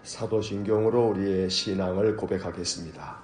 사도신경으로 우리의 신앙을 고백하겠습니다.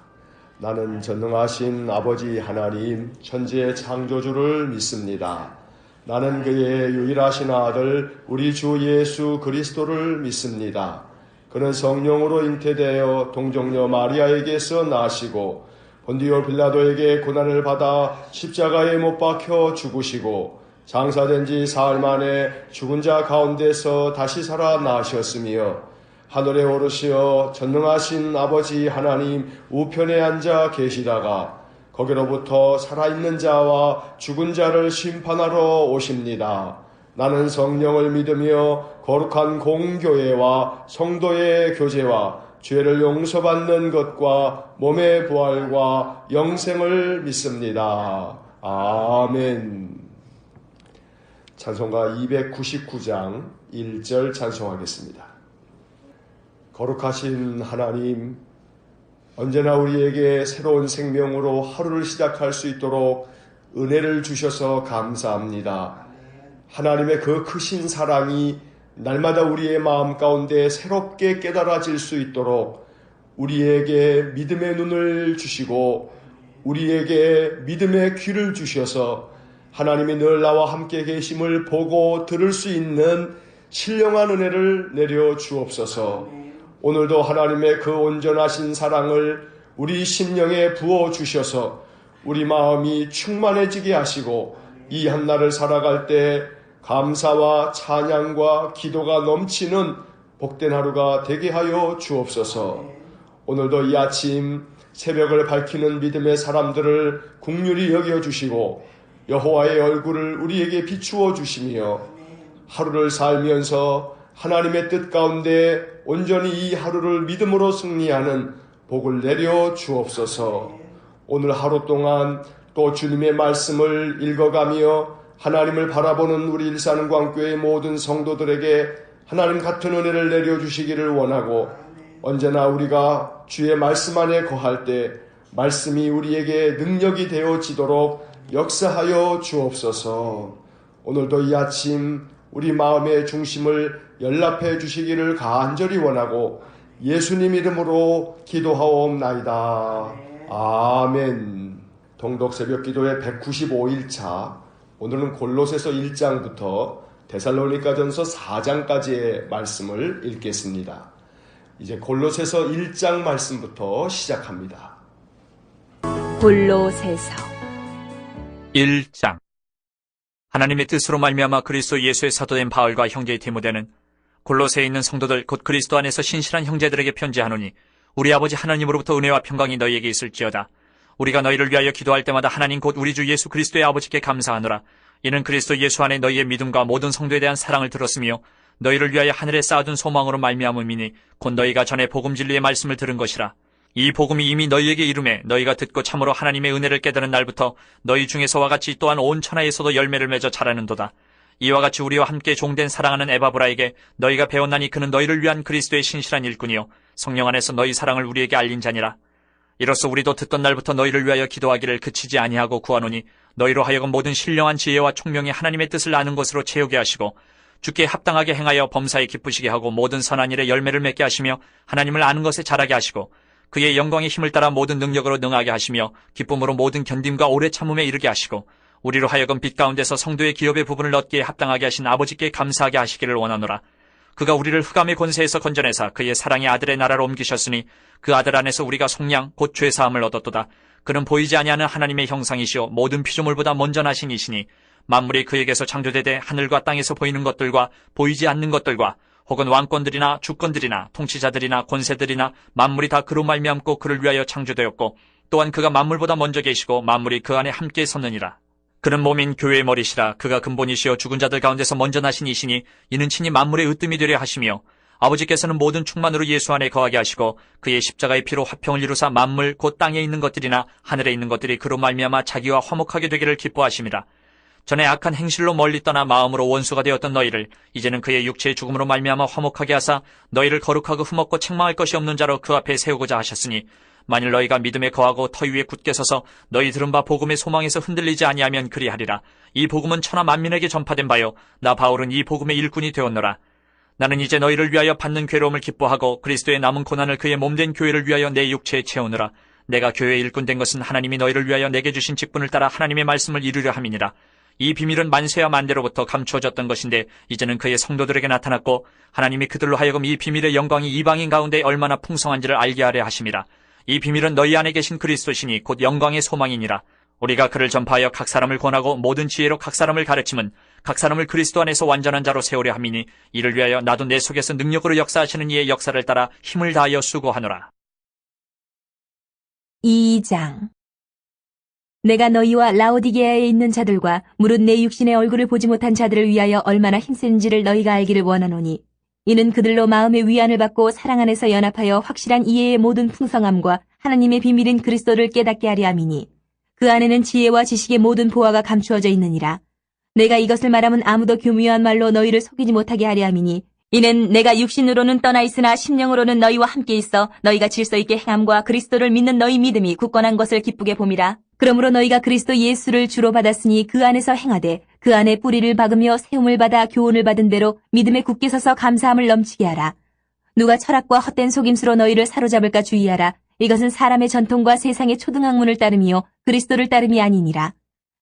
나는 전능하신 아버지 하나님 천지의 창조주를 믿습니다. 나는 그의 유일하신 아들 우리 주 예수 그리스도를 믿습니다. 그는 성령으로 잉태되어 동정녀 마리아에게서 나시고 본디오 빌라도에게 고난을 받아 십자가에 못 박혀 죽으시고 장사된 지 사흘 만에 죽은 자 가운데서 다시 살아나셨으며 하늘에 오르시어 전능하신 아버지 하나님 우편에 앉아 계시다가 거기로부터 살아있는 자와 죽은 자를 심판하러 오십니다. 나는 성령을 믿으며 거룩한 공교회와 성도의 교제와 죄를 용서받는 것과 몸의 부활과 영생을 믿습니다. 아멘. 찬송가 299장 1절 찬송하겠습니다. 거룩하신 하나님, 언제나 우리에게 새로운 생명으로 하루를 시작할 수 있도록 은혜를 주셔서 감사합니다. 하나님의 그 크신 사랑이 날마다 우리의 마음 가운데 새롭게 깨달아질 수 있도록 우리에게 믿음의 눈을 주시고 우리에게 믿음의 귀를 주셔서 하나님이 늘 나와 함께 계심을 보고 들을 수 있는 신령한 은혜를 내려 주옵소서. 오늘도 하나님의 그 온전하신 사랑을 우리 심령에 부어 주셔서 우리 마음이 충만해지게 하시고 이 한날을 살아갈 때 감사와 찬양과 기도가 넘치는 복된 하루가 되게 하여 주옵소서. 오늘도 이 아침 새벽을 밝히는 믿음의 사람들을 긍휼히 여겨주시고 여호와의 얼굴을 우리에게 비추어 주시며 하루를 살면서 하나님의 뜻 가운데 온전히 이 하루를 믿음으로 승리하는 복을 내려 주옵소서. 오늘 하루 동안 또 주님의 말씀을 읽어가며 하나님을 바라보는 우리 일산광교회 모든 성도들에게 하나님 같은 은혜를 내려주시기를 원하고 언제나 우리가 주의 말씀 안에 거할 때 말씀이 우리에게 능력이 되어지도록 역사하여 주옵소서. 오늘도 이 아침 우리 마음의 중심을 연락해 주시기를 간절히 원하고 예수님 이름으로 기도하옵나이다. 아멘. 동독 새벽기도의 195일차, 오늘은 골로새서 1장부터 데살로니가전서 4장까지의 말씀을 읽겠습니다. 이제 골로새서 1장 말씀부터 시작합니다. 골로새서 1장. 하나님의 뜻으로 말미암아 그리스도 예수의 사도된 바울과 형제 디모데는 골로새에 있는 성도들 곧 그리스도 안에서 신실한 형제들에게 편지하노니 우리 아버지 하나님으로부터 은혜와 평강이 너희에게 있을지어다. 우리가 너희를 위하여 기도할 때마다 하나님 곧 우리 주 예수 그리스도의 아버지께 감사하노라. 이는 그리스도 예수 안에 너희의 믿음과 모든 성도에 대한 사랑을 들었으며 너희를 위하여 하늘에 쌓아둔 소망으로 말미암음이니 곧 너희가 전에 복음 진리의 말씀을 들은 것이라. 이 복음이 이미 너희에게 이름에 너희가 듣고 참으로 하나님의 은혜를 깨달은 날부터 너희 중에서와 같이 또한 온 천하에서도 열매를 맺어 자라는도다. 이와 같이 우리와 함께 종된 사랑하는 에바브라에게 너희가 배웠나니 그는 너희를 위한 그리스도의 신실한 일꾼이요 성령 안에서 너희 사랑을 우리에게 알린 자니라. 이로써 우리도 듣던 날부터 너희를 위하여 기도하기를 그치지 아니하고 구하노니 너희로 하여금 모든 신령한 지혜와 총명이 하나님의 뜻을 아는 것으로 채우게 하시고 주께 합당하게 행하여 범사에 기쁘시게 하고 모든 선한 일에 열매를 맺게 하시며 하나님을 아는 것에 자라게 하시고 그의 영광의 힘을 따라 모든 능력으로 능하게 하시며 기쁨으로 모든 견딤과 오래 참음에 이르게 하시고 우리로 하여금 빛 가운데서 성도의 기업의 부분을 얻기에 합당하게 하신 아버지께 감사하게 하시기를 원하노라. 그가 우리를 흑암의 권세에서 건져내사 그의 사랑의 아들의 나라로 옮기셨으니 그 아들 안에서 우리가 속량 곧 죄사함을 얻었도다. 그는 보이지 아니하는 하나님의 형상이시요 모든 피조물보다 먼저 나신 이시니 만물이 그에게서 창조되되 하늘과 땅에서 보이는 것들과 보이지 않는 것들과 혹은 왕권들이나 주권들이나 통치자들이나 권세들이나 만물이 다 그로 말미암고 그를 위하여 창조되었고 또한 그가 만물보다 먼저 계시고 만물이 그 안에 함께 섰느니라. 그는 몸인 교회의 머리시라. 그가 근본이시여 죽은 자들 가운데서 먼저 나신 이시니 이는 친히 만물의 으뜸이 되려 하시며 아버지께서는 모든 충만으로 예수 안에 거하게 하시고 그의 십자가의 피로 화평을 이루사 만물 곧 땅에 있는 것들이나 하늘에 있는 것들이 그로 말미암아 자기와 화목하게 되기를 기뻐하심이라. 전에 악한 행실로 멀리 떠나 마음으로 원수가 되었던 너희를 이제는 그의 육체의 죽음으로 말미암아 화목하게 하사 너희를 거룩하고 흠없고 책망할 것이 없는 자로 그 앞에 세우고자 하셨으니 만일 너희가 믿음에 거하고 터 위에 굳게 서서 너희 들은 바 복음의 소망에서 흔들리지 아니하면 그리하리라. 이 복음은 천하 만민에게 전파된 바요 나 바울은 이 복음의 일꾼이 되었노라. 나는 이제 너희를 위하여 받는 괴로움을 기뻐하고 그리스도의 남은 고난을 그의 몸된 교회를 위하여 내 육체에 채우느라. 내가 교회의 일꾼 된 것은 하나님이 너희를 위하여 내게 주신 직분을 따라 하나님의 말씀을 이루려 함이니라. 이 비밀은 만세와 만대로부터 감추어졌던 것인데 이제는 그의 성도들에게 나타났고 하나님이 그들로 하여금 이 비밀의 영광이 이방인 가운데 얼마나 풍성한지를 알게 하려 하심이라. 이 비밀은 너희 안에 계신 그리스도시니 곧 영광의 소망이니라. 우리가 그를 전파하여 각 사람을 권하고 모든 지혜로 각 사람을 가르침은 각 사람을 그리스도 안에서 완전한 자로 세우려 함이니 이를 위하여 나도 내 속에서 능력으로 역사하시는 이의 역사를 따라 힘을 다하여 수고하노라. 2장. 내가 너희와 라오디게아에 있는 자들과 무릇 내 육신의 얼굴을 보지 못한 자들을 위하여 얼마나 힘센지를 너희가 알기를 원하노니 이는 그들로 마음의 위안을 받고 사랑 안에서 연합하여 확실한 이해의 모든 풍성함과 하나님의 비밀인 그리스도를 깨닫게 하려 함이니 그 안에는 지혜와 지식의 모든 보화가 감추어져 있느니라. 내가 이것을 말하면 아무도 교묘한 말로 너희를 속이지 못하게 하려 함이니 이는 내가 육신으로는 떠나 있으나 심령으로는 너희와 함께 있어 너희가 질서 있게 행함과 그리스도를 믿는 너희 믿음이 굳건한 것을 기쁘게 봄이라. 그러므로 너희가 그리스도 예수를 주로 받았으니 그 안에서 행하되 그 안에 뿌리를 박으며 세움을 받아 교훈을 받은 대로 믿음에 굳게 서서 감사함을 넘치게 하라. 누가 철학과 헛된 속임수로 너희를 사로잡을까 주의하라. 이것은 사람의 전통과 세상의 초등학문을 따름이요 그리스도를 따름이 아니니라.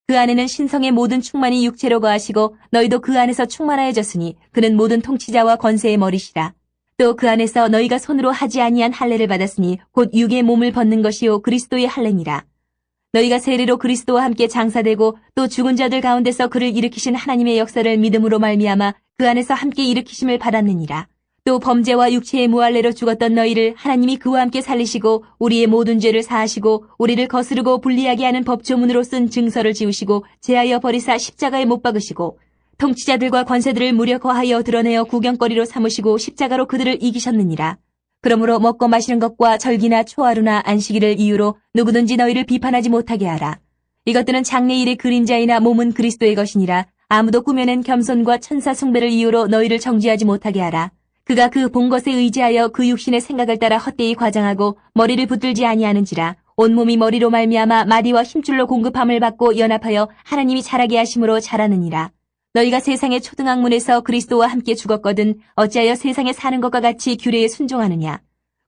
그 안에는 신성의 모든 충만이 육체로 거하시고 너희도 그 안에서 충만하여졌으니 그는 모든 통치자와 권세의 머리시라. 또 그 안에서 너희가 손으로 하지 아니한 할례를 받았으니 곧 육의 몸을 벗는 것이요 그리스도의 할례니라. 너희가 세례로 그리스도와 함께 장사되고 또 죽은 자들 가운데서 그를 일으키신 하나님의 역사를 믿음으로 말미암아 그 안에서 함께 일으키심을 받았느니라. 또 범죄와 육체의 무할례로 죽었던 너희를 하나님이 그와 함께 살리시고 우리의 모든 죄를 사하시고 우리를 거스르고 불리하게 하는 법조문으로 쓴 증서를 지우시고 제하여 버리사 십자가에 못 박으시고 통치자들과 권세들을 무려 거하여 드러내어 구경거리로 삼으시고 십자가로 그들을 이기셨느니라. 그러므로 먹고 마시는 것과 절기나 초하루나 안식일을 이유로 누구든지 너희를 비판하지 못하게 하라. 이것들은 장래일의 그림자이나 몸은 그리스도의 것이니라. 아무도 꾸며낸 겸손과 천사 숭배를 이유로 너희를 정죄하지 못하게 하라. 그가 그 본 것에 의지하여 그 육신의 생각을 따라 헛되이 과장하고 머리를 붙들지 아니하는지라. 온몸이 머리로 말미암아 마디와 힘줄로 공급함을 받고 연합하여 하나님이 자라게 하심으로 자라느니라. 너희가 세상의 초등학문에서 그리스도와 함께 죽었거든 어찌하여 세상에 사는 것과 같이 규례에 순종하느냐.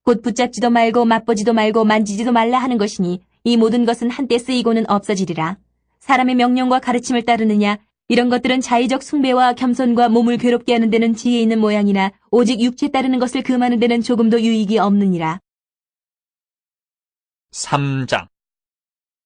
곧 붙잡지도 말고 맛보지도 말고 만지지도 말라 하는 것이니 이 모든 것은 한때 쓰이고는 없어지리라. 사람의 명령과 가르침을 따르느냐. 이런 것들은 자의적 숭배와 겸손과 몸을 괴롭게 하는 데는 지혜 있는 모양이나 오직 육체 따르는 것을 금하는 데는 조금도 유익이 없느니라. 3장.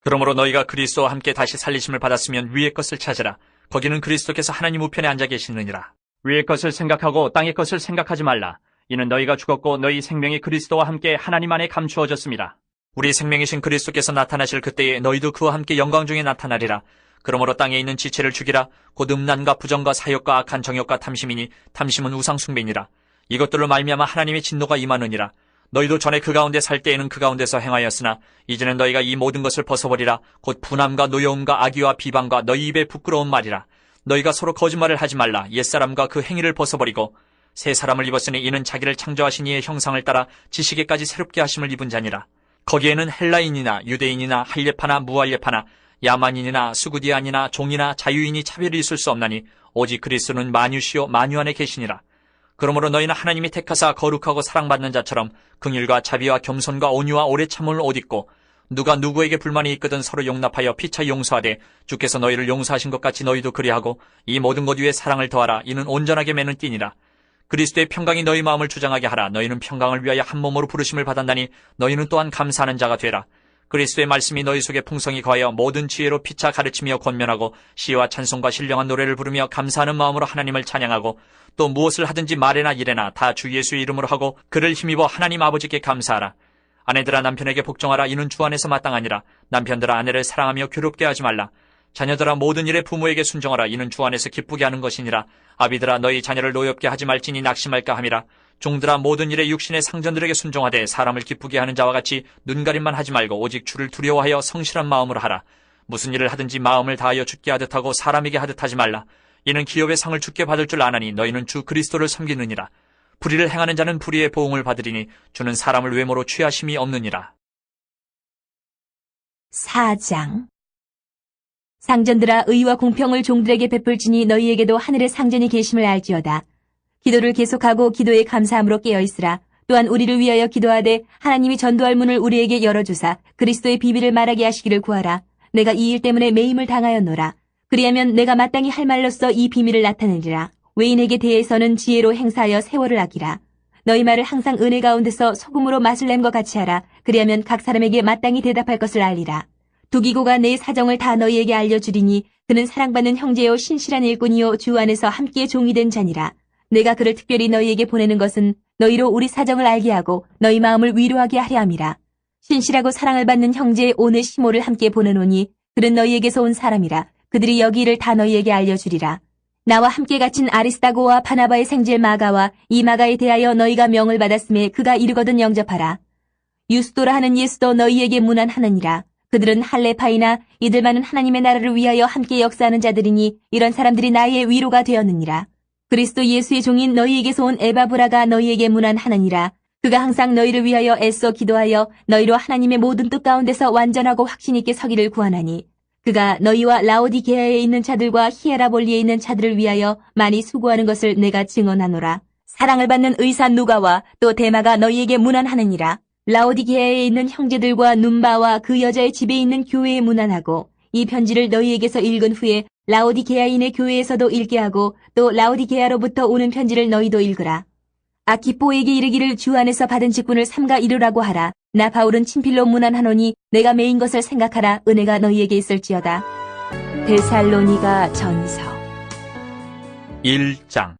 그러므로 너희가 그리스도와 함께 다시 살리심을 받았으면 위의 것을 찾으라. 거기는 그리스도께서 하나님 우편에 앉아 계시느니라. 위의 것을 생각하고 땅의 것을 생각하지 말라. 이는 너희가 죽었고 너희 생명이 그리스도와 함께 하나님 안에 감추어졌습니다. 우리 생명이신 그리스도께서 나타나실 그때에 너희도 그와 함께 영광 중에 나타나리라. 그러므로 땅에 있는 지체를 죽이라. 곧 음란과 부정과 사욕과 악한 정욕과 탐심이니 탐심은 우상숭배니라. 이것들로 말미암아 하나님의 진노가 임하느니라. 너희도 전에 그 가운데 살 때에는 그 가운데서 행하였으나 이제는 너희가 이 모든 것을 벗어버리라. 곧 분함과 노여움과 악의와 비방과 너희 입에 부끄러운 말이라. 너희가 서로 거짓말을 하지 말라. 옛사람과 그 행위를 벗어버리고 새 사람을 입었으니 이는 자기를 창조하신 이의 형상을 따라 지식에까지 새롭게 하심을 입은 자니라. 거기에는 헬라인이나 유대인이나 할례파나 무할례파나 야만인이나 수구디안이나 종이나 자유인이 차별이 있을 수 없나니 오직 그리스도는 만유시요 만유 안에 계시니라. 그러므로 너희는 하나님이 택하사 거룩하고 사랑받는 자처럼 긍휼과 자비와 겸손과 온유와 오래 참음을 옷 입고 누가 누구에게 불만이 있거든 서로 용납하여 피차 용서하되 주께서 너희를 용서하신 것 같이 너희도 그리하고 이 모든 것 위에 사랑을 더하라. 이는 온전하게 매는 띠니라. 그리스도의 평강이 너희 마음을 주장하게 하라. 너희는 평강을 위하여 한 몸으로 부르심을 받았나니 너희는 또한 감사하는 자가 되라. 그리스도의 말씀이 너희 속에 풍성히 거하여 모든 지혜로 피차 가르치며 권면하고 시와 찬송과 신령한 노래를 부르며 감사하는 마음으로 하나님을 찬양하고 또 무엇을 하든지 말에나 일에나 다 주 예수의 이름으로 하고 그를 힘입어 하나님 아버지께 감사하라. 아내들아 남편에게 복종하라. 이는 주 안에서 마땅하니라. 남편들아 아내를 사랑하며 괴롭게 하지 말라. 자녀들아 모든 일에 부모에게 순종하라. 이는 주 안에서 기쁘게 하는 것이니라. 아비들아 너희 자녀를 노엽게 하지 말지니 낙심할까 함이라. 종들아 모든 일에 육신의 상전들에게 순종하되 사람을 기쁘게 하는 자와 같이 눈가림만 하지 말고 오직 주를 두려워하여 성실한 마음으로 하라. 무슨 일을 하든지 마음을 다하여 주께 하듯 하고 사람에게 하듯 하지 말라. 이는 기업의 상을 주께 받을 줄 아나니 너희는 주 그리스도를 섬기느니라. 불의를 행하는 자는 불의의 보응을 받으리니 주는 사람을 외모로 취하심이 없느니라. 4장. 상전들아 의와 공평을 종들에게 베풀지니 너희에게도 하늘의 상전이 계심을 알지어다. 기도를 계속하고 기도에 감사함으로 깨어있으라. 또한 우리를 위하여 기도하되 하나님이 전도할 문을 우리에게 열어주사 그리스도의 비밀을 말하게 하시기를 구하라. 내가 이 일 때문에 매임을 당하였노라. 그리하면 내가 마땅히 할 말로써 이 비밀을 나타내리라. 외인에게 대해서는 지혜로 행사하여 세월을 아끼라. 너희 말을 항상 은혜 가운데서 소금으로 맛을 냄것 같이 하라. 그리하면 각 사람에게 마땅히 대답할 것을 알리라. 두기고가 내 사정을 다 너희에게 알려주리니 그는 사랑받는 형제요 신실한 일꾼이요 주 안에서 함께 종이 된 자니라. 내가 그를 특별히 너희에게 보내는 것은 너희로 우리 사정을 알게 하고 너희 마음을 위로하게 하려 함이라. 신실하고 사랑을 받는 형제 오늘 시모를 함께 보내노니 그는 너희에게서 온 사람이라. 그들이 여기 일을 다 너희에게 알려주리라. 나와 함께 갇힌 아리스다고와 바나바의 생질 마가와 이 마가에 대하여 너희가 명을 받았음에 그가 이르거든 영접하라. 유스도라 하는 예수도 너희에게 문안하느니라. 그들은 할레파이나 이들만은 하나님의 나라를 위하여 함께 역사하는 자들이니 이런 사람들이 나의 위로가 되었느니라. 그리스도 예수의 종인 너희에게서 온 에바브라가 너희에게 문안하느니라. 그가 항상 너희를 위하여 애써 기도하여 너희로 하나님의 모든 뜻 가운데서 완전하고 확신 있게 서기를 구하나니 그가 너희와 라오디게아에 있는 자들과 히에라볼리에 있는 자들을 위하여 많이 수고하는 것을 내가 증언하노라. 사랑을 받는 의사 누가와 또 데마가 너희에게 문안하느니라. 라오디게아에 있는 형제들과 num바와 그 여자의 집에 있는 교회에 문안하고 이 편지를 너희에게서 읽은 후에 라오디게아인의 교회에서도 읽게 하고 또 라오디게아로부터 오는 편지를 너희도 읽으라. 아키포에게 이르기를 주 안에서 받은 직분을 삼가 이루라고 하라. 나 바울은 친필로 문안하노니 내가 매인 것을 생각하라. 은혜가 너희에게 있을지어다. 데살로니가 전서 1장.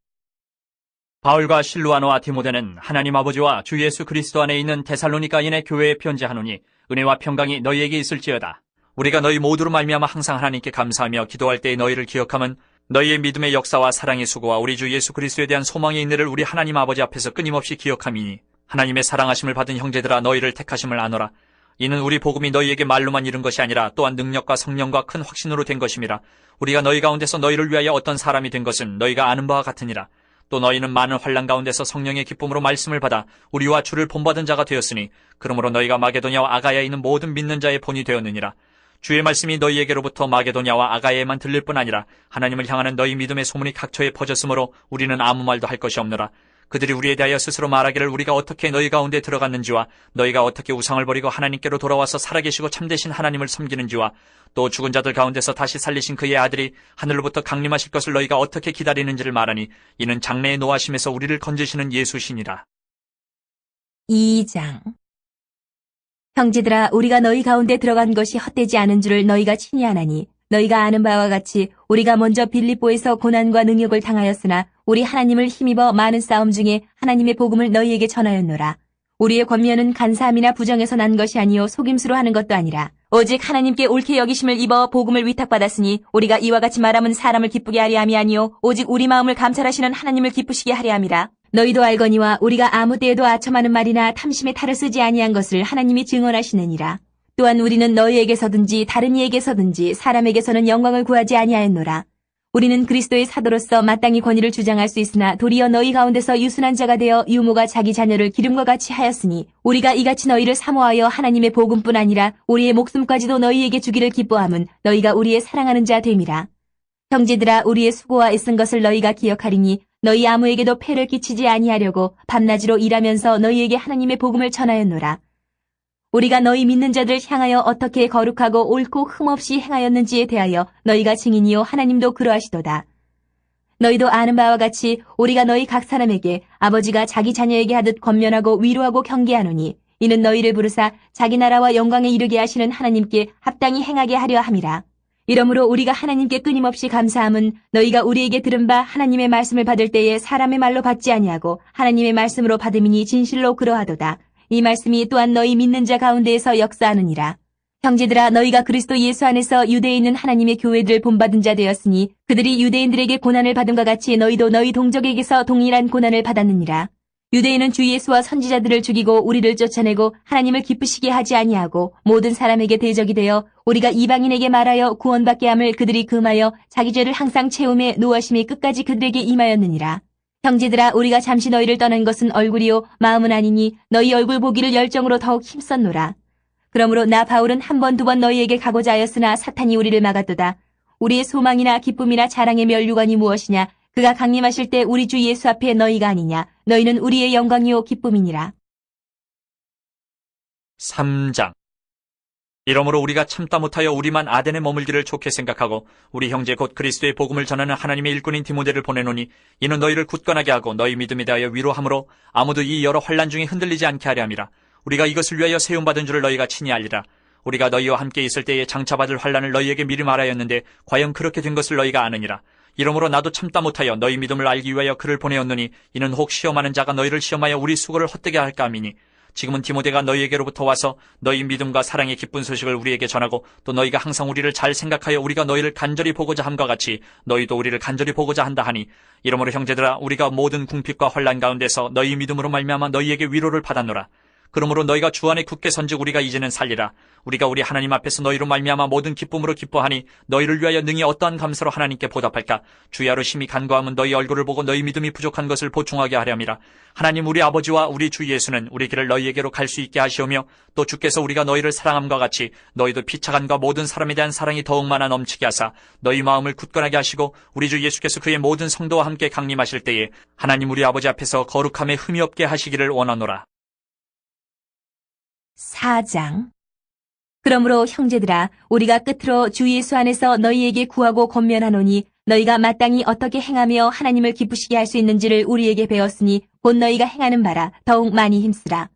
바울과 실루아노와 디모데는 하나님 아버지와 주 예수 그리스도 안에 있는 데살로니가인의 교회에 편지하노니 은혜와 평강이 너희에게 있을지어다. 우리가 너희 모두로 말미암아 항상 하나님께 감사하며 기도할 때에 너희를 기억함은 너희의 믿음의 역사와 사랑의 수고와 우리 주 예수 그리스도에 대한 소망의 인내를 우리 하나님 아버지 앞에서 끊임없이 기억함이니 하나님의 사랑하심을 받은 형제들아 너희를 택하심을 아노라. 이는 우리 복음이 너희에게 말로만 이른 것이 아니라 또한 능력과 성령과 큰 확신으로 된 것임이라. 우리가 너희 가운데서 너희를 위하여 어떤 사람이 된 것은 너희가 아는 바와 같으니라. 또 너희는 많은 환난 가운데서 성령의 기쁨으로 말씀을 받아 우리와 주를 본받은 자가 되었으니 그러므로 너희가 마게도냐와 아가야에 있는 모든 믿는 자의 본이 되었느니라. 주의 말씀이 너희에게로부터 마게도냐와 아가야에만 들릴 뿐 아니라 하나님을 향하는 너희 믿음의 소문이 각처에 퍼졌으므로 우리는 아무 말도 할 것이 없노라. 그들이 우리에 대하여 스스로 말하기를 우리가 어떻게 너희 가운데 들어갔는지와 너희가 어떻게 우상을 버리고 하나님께로 돌아와서 살아계시고 참되신 하나님을 섬기는지와 또 죽은 자들 가운데서 다시 살리신 그의 아들이 하늘로부터 강림하실 것을 너희가 어떻게 기다리는지를 말하니 이는 장래의 노하심에서 우리를 건지시는 예수시니라. 2장. 형제들아 우리가 너희 가운데 들어간 것이 헛되지 않은 줄을 너희가 친히 아나니 너희가 아는 바와 같이 우리가 먼저 빌립보에서 고난과 능욕을 당하였으나 우리 하나님을 힘입어 많은 싸움 중에 하나님의 복음을 너희에게 전하였노라. 우리의 권면은 간사함이나 부정에서 난 것이 아니요 속임수로 하는 것도 아니라 오직 하나님께 옳게 여기심을 입어 복음을 위탁받았으니 우리가 이와 같이 말함은 사람을 기쁘게 하려 함이 아니요 오직 우리 마음을 감찰하시는 하나님을 기쁘시게 하려 함이라. 너희도 알거니와 우리가 아무 때에도 아첨하는 말이나 탐심의 탈을 쓰지 아니한 것을 하나님이 증언하시느니라. 또한 우리는 너희에게서든지 다른 이에게서든지 사람에게서는 영광을 구하지 아니하였노라. 우리는 그리스도의 사도로서 마땅히 권위를 주장할 수 있으나 도리어 너희 가운데서 유순한 자가 되어 유모가 자기 자녀를 기름과 같이 하였으니 우리가 이같이 너희를 사모하여 하나님의 복음뿐 아니라 우리의 목숨까지도 너희에게 주기를 기뻐함은 너희가 우리의 사랑하는 자 됨이라. 형제들아 우리의 수고와 애쓴 것을 너희가 기억하리니 너희 아무에게도 폐를 끼치지 아니하려고 밤낮으로 일하면서 너희에게 하나님의 복음을 전하였노라. 우리가 너희 믿는 자들 향하여 어떻게 거룩하고 옳고 흠없이 행하였는지에 대하여 너희가 증인이요 하나님도 그러하시도다. 너희도 아는 바와 같이 우리가 너희 각 사람에게 아버지가 자기 자녀에게 하듯 권면하고 위로하고 경계하노니 이는 너희를 부르사 자기 나라와 영광에 이르게 하시는 하나님께 합당히 행하게 하려 함이라. 이러므로 우리가 하나님께 끊임없이 감사함은 너희가 우리에게 들은 바 하나님의 말씀을 받을 때에 사람의 말로 받지 아니하고 하나님의 말씀으로 받음이니 진실로 그러하도다. 이 말씀이 또한 너희 믿는 자 가운데에서 역사하느니라. 형제들아 너희가 그리스도 예수 안에서 유대에 있는 하나님의 교회들을 본받은 자 되었으니 그들이 유대인들에게 고난을 받음과 같이 너희도 너희 동족에게서 동일한 고난을 받았느니라. 유대인은 주 예수와 선지자들을 죽이고 우리를 쫓아내고 하나님을 기쁘시게 하지 아니하고 모든 사람에게 대적이 되어 우리가 이방인에게 말하여 구원받게 함을 그들이 금하여 자기 죄를 항상 채움에 노하심이 끝까지 그들에게 임하였느니라. 형제들아 우리가 잠시 너희를 떠난 것은 얼굴이요 마음은 아니니 너희 얼굴 보기를 열정으로 더욱 힘썼노라. 그러므로 나 바울은 한 번 두 번 너희에게 가고자 하였으나 사탄이 우리를 막았도다. 우리의 소망이나 기쁨이나 자랑의 멸류관이 무엇이냐 그가 강림하실 때 우리 주 예수 앞에 너희가 아니냐. 너희는 우리의 영광이요 기쁨이니라. 3장. 이러므로 우리가 참다 못하여 우리만 아덴에 머물기를 좋게 생각하고 우리 형제 곧 그리스도의 복음을 전하는 하나님의 일꾼인 디모데를 보내노니 이는 너희를 굳건하게 하고 너희 믿음에 대하여 위로함으로 아무도 이 여러 환난 중에 흔들리지 않게 하려 함이라. 우리가 이것을 위하여 세움받은 줄을 너희가 친히 알리라. 우리가 너희와 함께 있을 때에 장차 받을 환난을 너희에게 미리 말하였는데 과연 그렇게 된 것을 너희가 아느니라. 이러므로 나도 참다 못하여 너희 믿음을 알기 위하여 그를 보내었노니 이는 혹 시험하는 자가 너희를 시험하여 우리 수고를 헛되게 할까 함이니 지금은 디모데가 너희에게로부터 와서 너희 믿음과 사랑의 기쁜 소식을 우리에게 전하고 또 너희가 항상 우리를 잘 생각하여 우리가 너희를 간절히 보고자 함과 같이 너희도 우리를 간절히 보고자 한다 하니 이러므로 형제들아 우리가 모든 궁핍과 환난 가운데서 너희 믿음으로 말미암아 너희에게 위로를 받았노라. 그러므로 너희가 주 안에 굳게 선즉 우리가 이제는 살리라. 우리가 우리 하나님 앞에서 너희로 말미암아 모든 기쁨으로 기뻐하니 너희를 위하여 능히 어떠한 감사로 하나님께 보답할까. 주야로 심히 간구함은 너희 얼굴을 보고 너희 믿음이 부족한 것을 보충하게 하려 함이라. 하나님 우리 아버지와 우리 주 예수는 우리 길을 너희에게로 갈 수 있게 하시오며 또 주께서 우리가 너희를 사랑함과 같이 너희도 피차간과 모든 사람에 대한 사랑이 더욱 많아 넘치게 하사 너희 마음을 굳건하게 하시고 우리 주 예수께서 그의 모든 성도와 함께 강림하실 때에 하나님 우리 아버지 앞에서 거룩함에 흠이 없게 하시기를 원하노라. 4장. 그러므로 형제들아 우리가 끝으로 주 예수 안에서 너희에게 구하고 권면하노니 너희가 마땅히 어떻게 행하며 하나님을 기쁘시게 할 수 있는지를 우리에게 배웠으니 곧 너희가 행하는 바라 더욱 많이 힘쓰라.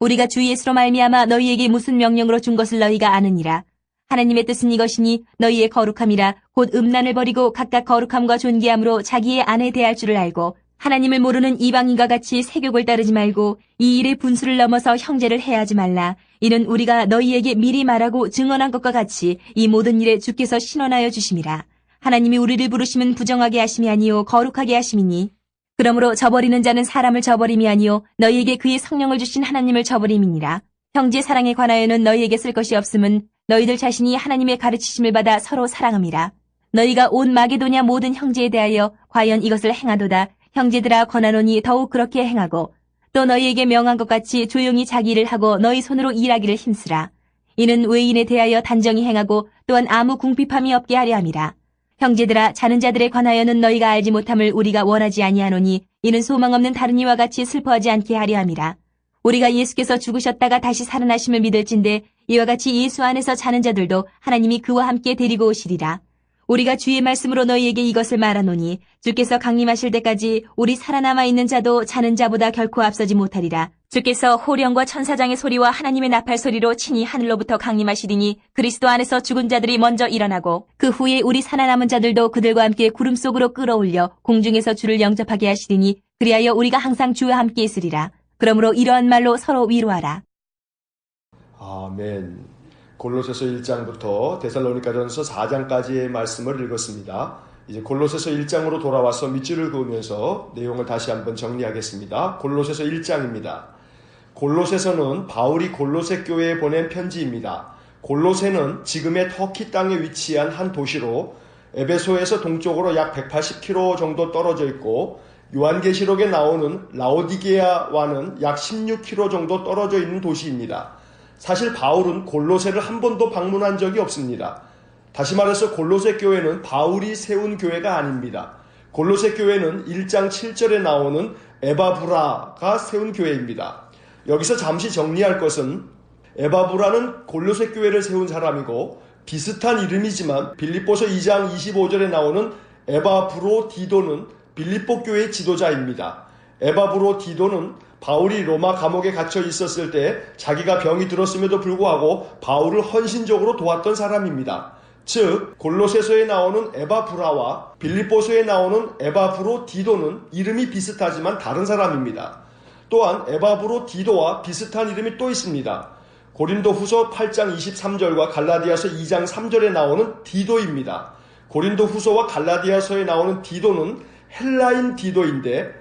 우리가 주 예수로 말미암아 너희에게 무슨 명령으로 준 것을 너희가 아느니라. 하나님의 뜻은 이것이니 너희의 거룩함이라 곧 음란을 버리고 각각 거룩함과 존귀함으로 자기의 아내 대할 줄을 알고 하나님을 모르는 이방인과 같이 세욕을 따르지 말고 이 일의 분수를 넘어서 형제를 해하지 말라. 이는 우리가 너희에게 미리 말하고 증언한 것과 같이 이 모든 일에 주께서 신원하여 주심이라. 하나님이 우리를 부르심은 부정하게 하심이 아니요 거룩하게 하심이니 그러므로 저버리는 자는 사람을 저버림이 아니요 너희에게 그의 성령을 주신 하나님을 저버림이니라. 형제 사랑에 관하여는 너희에게 쓸 것이 없음은 너희들 자신이 하나님의 가르치심을 받아 서로 사랑함이라. 너희가 온 마게도냐 모든 형제에 대하여 과연 이것을 행하도다. 형제들아 권하노니 더욱 그렇게 행하고 또 너희에게 명한 것 같이 조용히 자기 일을 하고 너희 손으로 일하기를 힘쓰라. 이는 외인에 대하여 단정히 행하고 또한 아무 궁핍함이 없게 하려 함이라. 형제들아 자는 자들에 관하여는 너희가 알지 못함을 우리가 원하지 아니하노니 이는 소망 없는 다른 이와 같이 슬퍼하지 않게 하려 함이라. 우리가 예수께서 죽으셨다가 다시 살아나심을 믿을진대 이와 같이 예수 안에서 자는 자들도 하나님이 그와 함께 데리고 오시리라. 우리가 주의 말씀으로 너희에게 이것을 말하노니 주께서 강림하실 때까지 우리 살아남아 있는 자도 자는 자보다 결코 앞서지 못하리라. 주께서 호령과 천사장의 소리와 하나님의 나팔 소리로 친히 하늘로부터 강림하시리니 그리스도 안에서 죽은 자들이 먼저 일어나고 그 후에 우리 살아남은 자들도 그들과 함께 구름 속으로 끌어올려 공중에서 주를 영접하게 하시리니 그리하여 우리가 항상 주와 함께 있으리라. 그러므로 이러한 말로 서로 위로하라. 아멘. 골로새서 1장부터 데살로니가전서 4장까지의 말씀을 읽었습니다. 이제 골로새서 1장으로 돌아와서 밑줄을 그으면서 내용을 다시 한번 정리하겠습니다. 골로새서 1장입니다. 골로새서는 바울이 골로새 교회에 보낸 편지입니다. 골로새는 지금의 터키 땅에 위치한 한 도시로 에베소에서 동쪽으로 약 180km 정도 떨어져 있고 요한계시록에 나오는 라오디게아와는 약 16km 정도 떨어져 있는 도시입니다. 사실 바울은 골로새를 한 번도 방문한 적이 없습니다. 다시 말해서 골로새 교회는 바울이 세운 교회가 아닙니다. 골로새 교회는 1장 7절에 나오는 에바브라가 세운 교회입니다. 여기서 잠시 정리할 것은 에바브라는 골로새 교회를 세운 사람이고 비슷한 이름이지만 빌립보서 2장 25절에 나오는 에바브로디도는 빌립보 교회의 지도자입니다. 에바브로디도는 바울이 로마 감옥에 갇혀 있었을 때 자기가 병이 들었음에도 불구하고 바울을 헌신적으로 도왔던 사람입니다. 즉 골로새서에 나오는 에바브라와 빌립보서에 나오는 에바브로디도는 이름이 비슷하지만 다른 사람입니다. 또한 에바브로디도와 비슷한 이름이 또 있습니다. 고린도후서 8장 23절과 갈라디아서 2장 3절에 나오는 디도입니다. 고린도후서와 갈라디아서에 나오는 디도는 헬라인 디도인데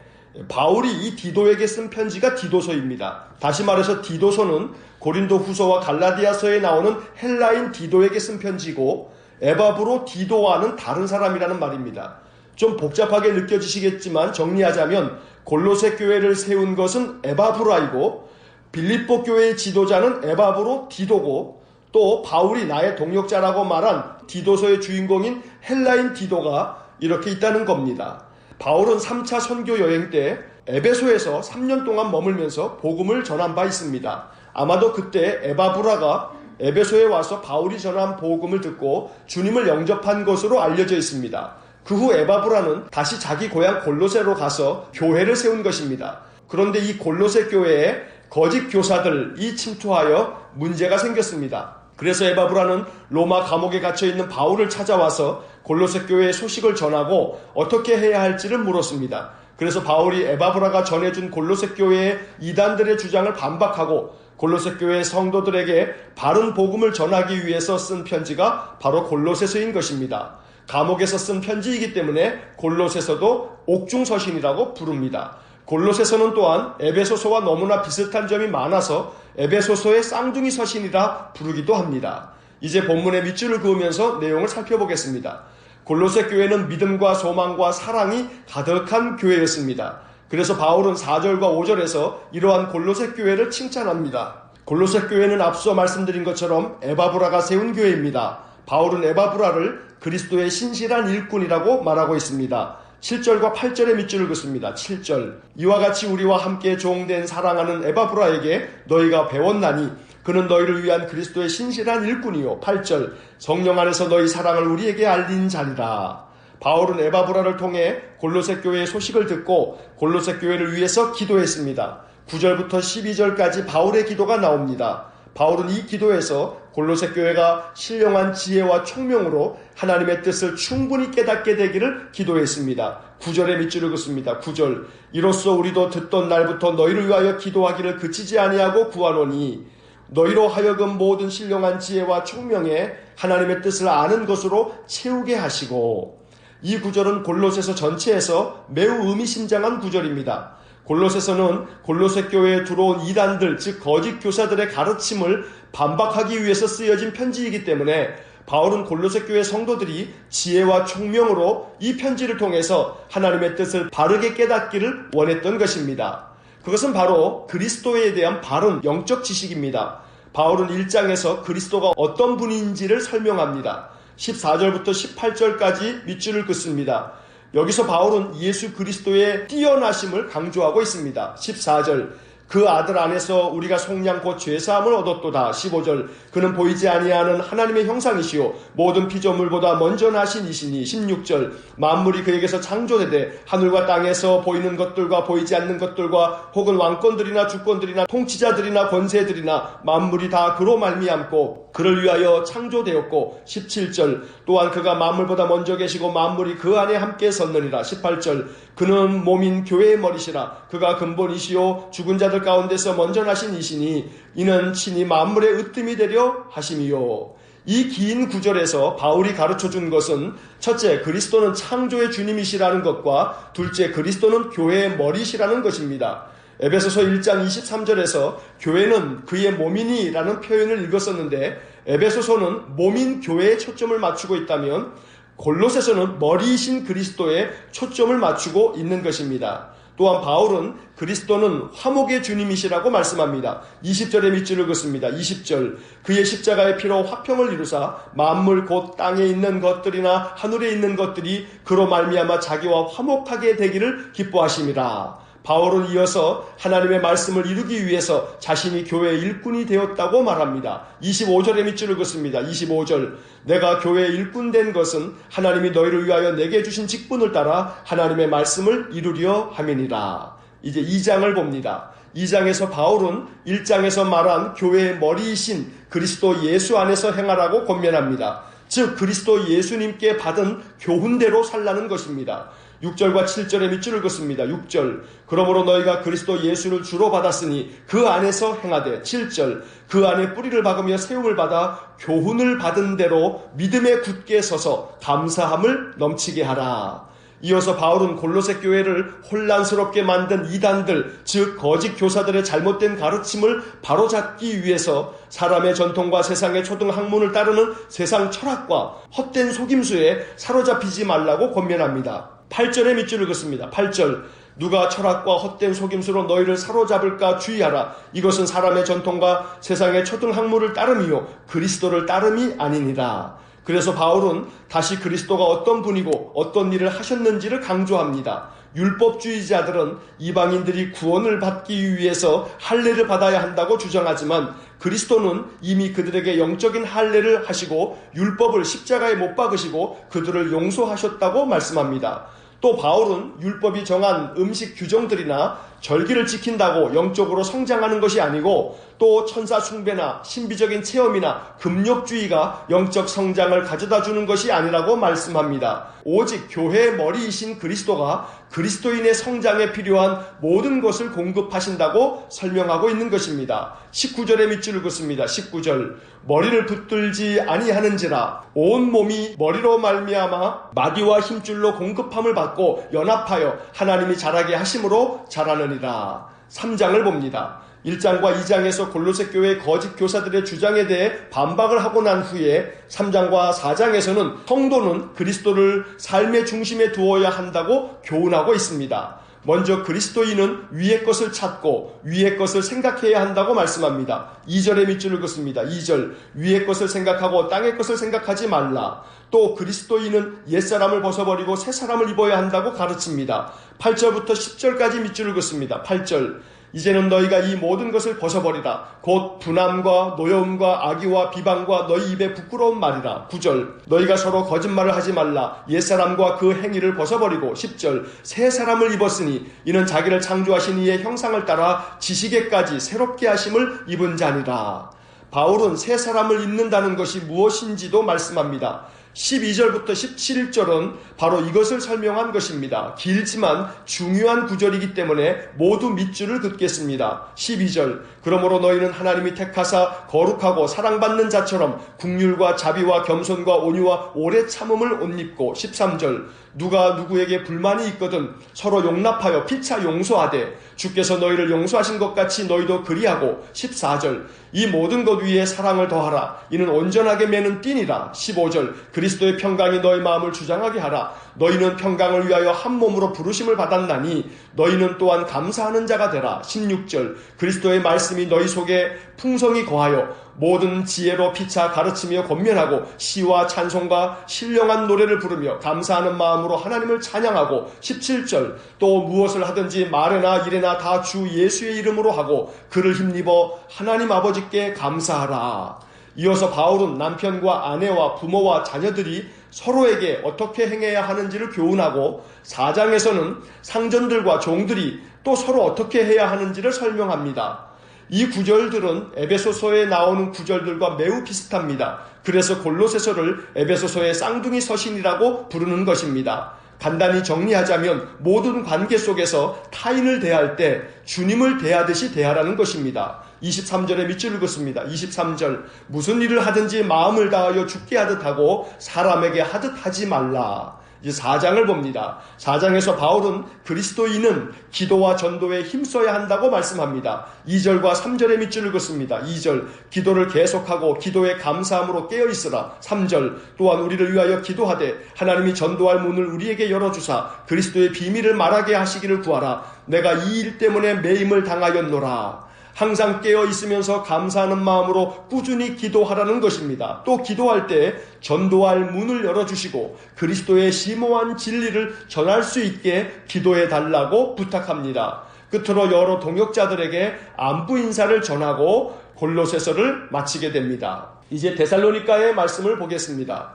바울이 이 디도에게 쓴 편지가 디도서입니다. 다시 말해서 디도서는 고린도후서와 갈라디아서에 나오는 헬라인 디도에게 쓴 편지고 에바브로 디도와는 다른 사람이라는 말입니다. 좀 복잡하게 느껴지시겠지만 정리하자면 골로새 교회를 세운 것은 에바브라이고 빌립보 교회의 지도자는 에바브로 디도고 또 바울이 나의 동역자라고 말한 디도서의 주인공인 헬라인 디도가 이렇게 있다는 겁니다. 바울은 3차 선교 여행 때 에베소에서 3년 동안 머물면서 복음을 전한 바 있습니다. 아마도 그때 에바브라가 에베소에 와서 바울이 전한 복음을 듣고 주님을 영접한 것으로 알려져 있습니다. 그 후 에바브라는 다시 자기 고향 골로새로 가서 교회를 세운 것입니다. 그런데 이 골로새 교회에 거짓 교사들이 침투하여 문제가 생겼습니다. 그래서 에바브라는 로마 감옥에 갇혀있는 바울을 찾아와서 골로새 교회의 소식을 전하고 어떻게 해야 할지를 물었습니다. 그래서 바울이 에바브라가 전해준 골로새 교회의 이단들의 주장을 반박하고 골로새 교회 성도들에게 바른 복음을 전하기 위해서 쓴 편지가 바로 골로새서인 것입니다. 감옥에서 쓴 편지이기 때문에 골로새서도 옥중서신이라고 부릅니다. 골로새서는 또한 에베소서와 너무나 비슷한 점이 많아서 에베소서의 쌍둥이 서신이라 부르기도 합니다. 이제 본문의 밑줄을 그으면서 내용을 살펴보겠습니다. 골로새 교회는 믿음과 소망과 사랑이 가득한 교회였습니다. 그래서 바울은 4절과 5절에서 이러한 골로새 교회를 칭찬합니다. 골로새 교회는 앞서 말씀드린 것처럼 에바브라가 세운 교회입니다. 바울은 에바브라를 그리스도의 신실한 일꾼이라고 말하고 있습니다. 7절과 8절의 밑줄을 긋습니다. 7절 이와 같이 우리와 함께 종된 사랑하는 에바브라에게 너희가 배웠나니 그는 너희를 위한 그리스도의 신실한 일꾼이요. 8절 성령 안에서 너희 사랑을 우리에게 알린 자리라. 바울은 에바브라를 통해 골로새 교회의 소식을 듣고 골로새 교회를 위해서 기도했습니다. 9절부터 12절까지 바울의 기도가 나옵니다. 바울은 이 기도에서 골로새 교회가 신령한 지혜와 총명으로 하나님의 뜻을 충분히 깨닫게 되기를 기도했습니다. 9절의 밑줄을 긋습니다. 9절 이로써 우리도 듣던 날부터 너희를 위하여 기도하기를 그치지 아니하고 구하노니 너희로 하여금 모든 신령한 지혜와 총명에 하나님의 뜻을 아는 것으로 채우게 하시고. 이 구절은 골로새서 전체에서 매우 의미심장한 구절입니다. 골로새서는 골로새 교회에 들어온 이단들, 즉 거짓 교사들의 가르침을 반박하기 위해서 쓰여진 편지이기 때문에 바울은 골로새 교회 성도들이 지혜와 총명으로 이 편지를 통해서 하나님의 뜻을 바르게 깨닫기를 원했던 것입니다. 그것은 바로 그리스도에 대한 바른 영적 지식입니다. 바울은 1장에서 그리스도가 어떤 분인지를 설명합니다. 14절부터 18절까지 밑줄을 긋습니다. 여기서 바울은 예수 그리스도의 뛰어나심을 강조하고 있습니다. 14절 그 아들 안에서 우리가 속량 곧 죄사함을 얻었도다. 15절 그는 보이지 아니하는 하나님의 형상이시오 모든 피조물보다 먼저 나신 이시니. 16절 만물이 그에게서 창조되되 하늘과 땅에서 보이는 것들과 보이지 않는 것들과 혹은 왕권들이나 주권들이나 통치자들이나 권세들이나 만물이 다 그로 말미암고 그를 위하여 창조되었고. 17절 또한 그가 만물보다 먼저 계시고 만물이 그 안에 함께 섰느니라. 18절 그는 몸인 교회의 머리시라. 그가 근본이시요 죽은 자들 가운데서 먼저 나신 이시니 이는 친히 만물의 으뜸이 되려 하심이요. 이 긴 구절에서 바울이 가르쳐준 것은 첫째, 그리스도는 창조의 주님이시라는 것과 둘째, 그리스도는 교회의 머리시라는 것입니다. 에베소서 1장 23절에서 교회는 그의 몸이니 라는 표현을 읽었었는데 에베소서는 몸인 교회에 초점을 맞추고 있다면 골로새서는 머리이신 그리스도에 초점을 맞추고 있는 것입니다. 또한 바울은 그리스도는 화목의 주님이시라고 말씀합니다. 20절의 밑줄을 긋습니다. 20절 그의 십자가의 피로 화평을 이루사 만물 곧 땅에 있는 것들이나 하늘에 있는 것들이 그로 말미암아 자기와 화목하게 되기를 기뻐하심이라. 바울은 이어서 하나님의 말씀을 이루기 위해서 자신이 교회의 일꾼이 되었다고 말합니다. 25절의 밑줄을 긋습니다. 25절 내가 교회의 일꾼 된 것은 하나님이 너희를 위하여 내게 주신 직분을 따라 하나님의 말씀을 이루려 함이니라. 이제 2장을 봅니다. 2장에서 바울은 1장에서 말한 교회의 머리이신 그리스도 예수 안에서 행하라고 권면합니다. 즉 그리스도 예수님께 받은 교훈대로 살라는 것입니다. 6절과 7절의 밑줄을 긋습니다. 6절 그러므로 너희가 그리스도 예수를 주로 받았으니 그 안에서 행하되. 7절 그 안에 뿌리를 박으며 세움을 받아 교훈을 받은 대로 믿음에 굳게 서서 감사함을 넘치게 하라. 이어서 바울은 골로새 교회를 혼란스럽게 만든 이단들, 즉 거짓 교사들의 잘못된 가르침을 바로잡기 위해서 사람의 전통과 세상의 초등학문을 따르는 세상 철학과 헛된 속임수에 사로잡히지 말라고 권면합니다. 8절의 밑줄을 긋습니다. 8절 누가 철학과 헛된 속임수로 너희를 사로잡을까 주의하라. 이것은 사람의 전통과 세상의 초등학문을 따름이요 그리스도를 따름이 아니니라. 그래서 바울은 다시 그리스도가 어떤 분이고 어떤 일을 하셨는지를 강조합니다. 율법주의자들은 이방인들이 구원을 받기 위해서 할례를 받아야 한다고 주장하지만 그리스도는 이미 그들에게 영적인 할례를 하시고 율법을 십자가에 못 박으시고 그들을 용서하셨다고 말씀합니다. 또 바울은 율법이 정한 음식 규정들이나 절기를 지킨다고 영적으로 성장하는 것이 아니고 또 천사 숭배나 신비적인 체험이나 금욕주의가 영적 성장을 가져다 주는 것이 아니라고 말씀합니다. 오직 교회의 머리이신 그리스도가 그리스도인의 성장에 필요한 모든 것을 공급하신다고 설명하고 있는 것입니다. 19절의 밑줄을 긋습니다. 19절 머리를 붙들지 아니하는지라 온 몸이 머리로 말미암아 마디와 힘줄로 공급함을 받고 연합하여 하나님이 자라게 하심으로 자라느니라. 3장을 봅니다. 1장과 2장에서 골로새 교회의 거짓 교사들의 주장에 대해 반박을 하고 난 후에 3장과 4장에서는 성도는 그리스도를 삶의 중심에 두어야 한다고 교훈하고 있습니다. 먼저 그리스도인은 위의 것을 찾고 위의 것을 생각해야 한다고 말씀합니다. 2절의 밑줄을 긋습니다. 2절 위의 것을 생각하고 땅의 것을 생각하지 말라. 또 그리스도인은 옛사람을 벗어버리고 새사람을 입어야 한다고 가르칩니다. 8절부터 10절까지 밑줄을 긋습니다. 8절 이제는 너희가 이 모든 것을 벗어버리라. 곧 분함과 노여움과 악의와 비방과 너희 입에 부끄러운 말이라. 9절 너희가 서로 거짓말을 하지 말라. 옛사람과 그 행위를 벗어버리고 10절 새 사람을 입었으니 이는 자기를 창조하신 이의 형상을 따라 지식에까지 새롭게 하심을 입은 자니라. 바울은 새 사람을 입는다는 것이 무엇인지도 말씀합니다. 12절부터 17절은 바로 이것을 설명한 것입니다. 길지만 중요한 구절이기 때문에 모두 밑줄을 긋겠습니다. 12절 그러므로 너희는 하나님이 택하사 거룩하고 사랑받는 자처럼 긍휼과 자비와 겸손과 온유와 오래 참음을 옷 입고 13절 누가 누구에게 불만이 있거든 서로 용납하여 피차 용서하되 주께서 너희를 용서하신 것 같이 너희도 그리하고 14절 이 모든 것 위에 사랑을 더하라. 이는 온전하게 매는 띠니라. 15절 그리스도의 평강이 너희 마음을 주장하게 하라. 너희는 평강을 위하여 한 몸으로 부르심을 받았나니 너희는 또한 감사하는 자가 되라. 16절 그리스도의 말씀이 너희 속에 풍성히 거하여 모든 지혜로 피차 가르치며 권면하고 시와 찬송과 신령한 노래를 부르며 감사하는 마음으로 하나님을 찬양하고 17절 또 무엇을 하든지 말에나 일에나 다 주 예수의 이름으로 하고 그를 힘입어 하나님 아버지께 감사하라. 이어서 바울은 남편과 아내와 부모와 자녀들이 서로에게 어떻게 행해야 하는지를 교훈하고 4장에서는 상전들과 종들이 또 서로 어떻게 해야 하는지를 설명합니다. 이 구절들은 에베소서에 나오는 구절들과 매우 비슷합니다. 그래서 골로새서를 에베소서의 쌍둥이 서신이라고 부르는 것입니다. 간단히 정리하자면 모든 관계 속에서 타인을 대할 때 주님을 대하듯이 대하라는 것입니다. 23절에 밑줄을 긋습니다. 23절 무슨 일을 하든지 마음을 다하여 죽게 하듯 하고 사람에게 하듯 하지 말라. 이제 4장을 봅니다. 4장에서 바울은 그리스도인은 기도와 전도에 힘써야 한다고 말씀합니다. 2절과 3절의 밑줄을 긋습니다. 2절 기도를 계속하고 기도에 감사함으로 깨어있으라. 3절 또한 우리를 위하여 기도하되 하나님이 전도할 문을 우리에게 열어주사 그리스도의 비밀을 말하게 하시기를 구하라. 내가 이 일 때문에 매임을 당하였노라. 항상 깨어 있으면서 감사하는 마음으로 꾸준히 기도하라는 것입니다. 또 기도할 때 전도할 문을 열어주시고 그리스도의 심오한 진리를 전할 수 있게 기도해 달라고 부탁합니다. 끝으로 여러 동역자들에게 안부 인사를 전하고 골로새서를 마치게 됩니다. 이제 데살로니가의 말씀을 보겠습니다.